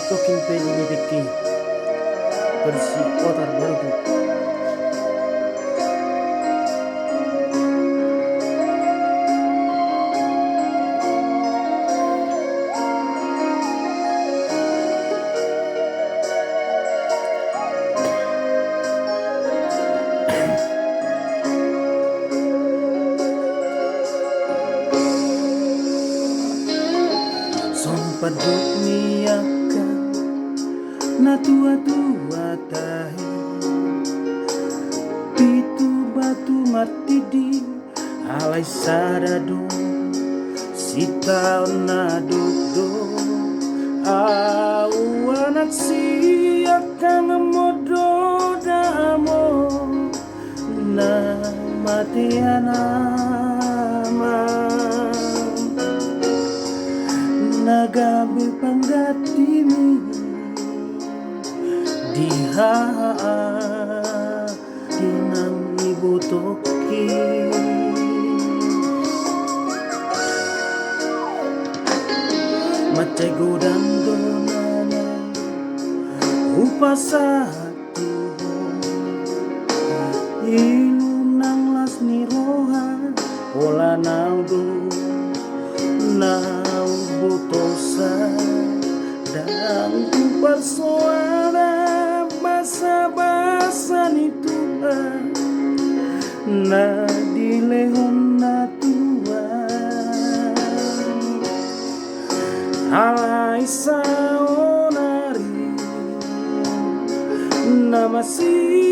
tokin pedi ni beki persi otar baru. Sompat dunia kan na tua-tua tahi pitu batu martidi alai sadado sita na dukdo au anak siak kang modo damo na matiana nagabi panggatimi diha dinang ibu toki macai godang donana upasatu ilunang las niroha ola naudo nau botosa dan ku persoara basa-basa itu na dilehon na tua alai saonari na masih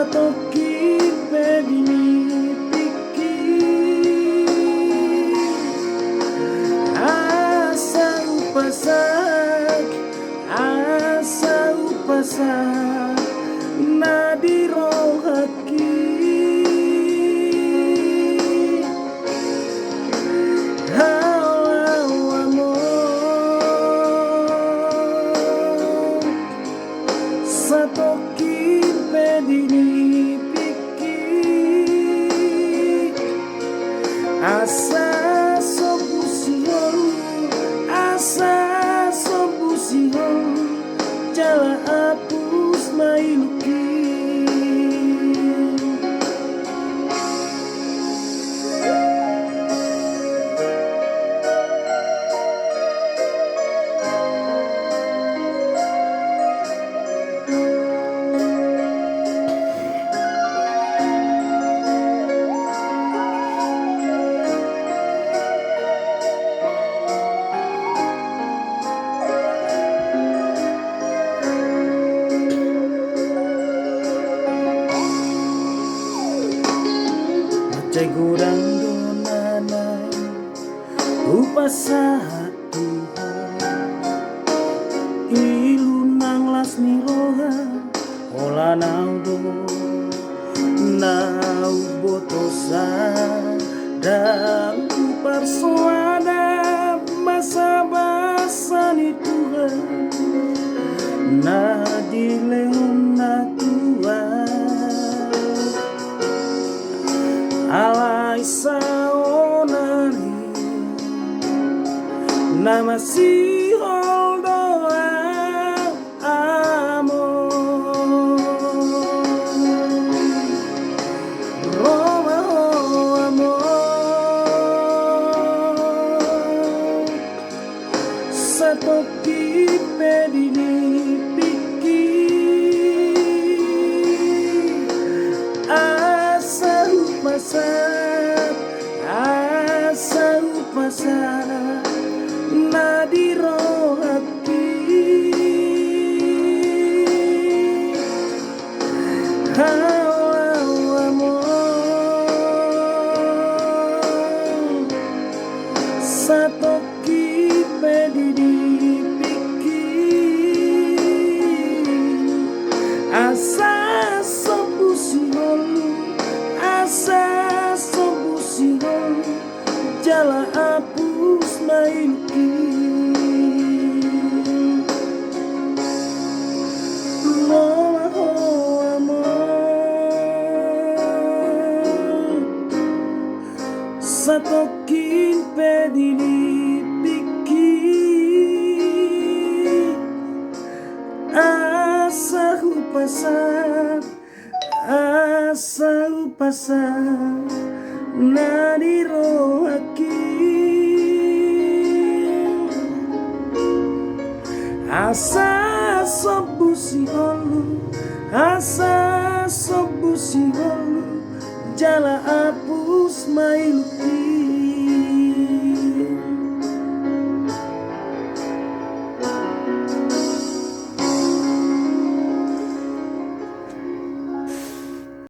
toki pedini piki asa upasak nadiro haki hawamo satoki pedini asa sobusion jala hapus mainuki macai godang donanai upasatu ilunang las niroha ola naudo nau botosa dan ku persoada basa-basa ni Tuhan na dilehon na tua alai saonari na masih doa amo Roma amo satoki pedini piki asa upasa nadiro hati hawamo satoki pedini piki asa sobusion jala hapus mainuki dipikir asa upasar nadiro aki asa sobusi holu jala apus mailuki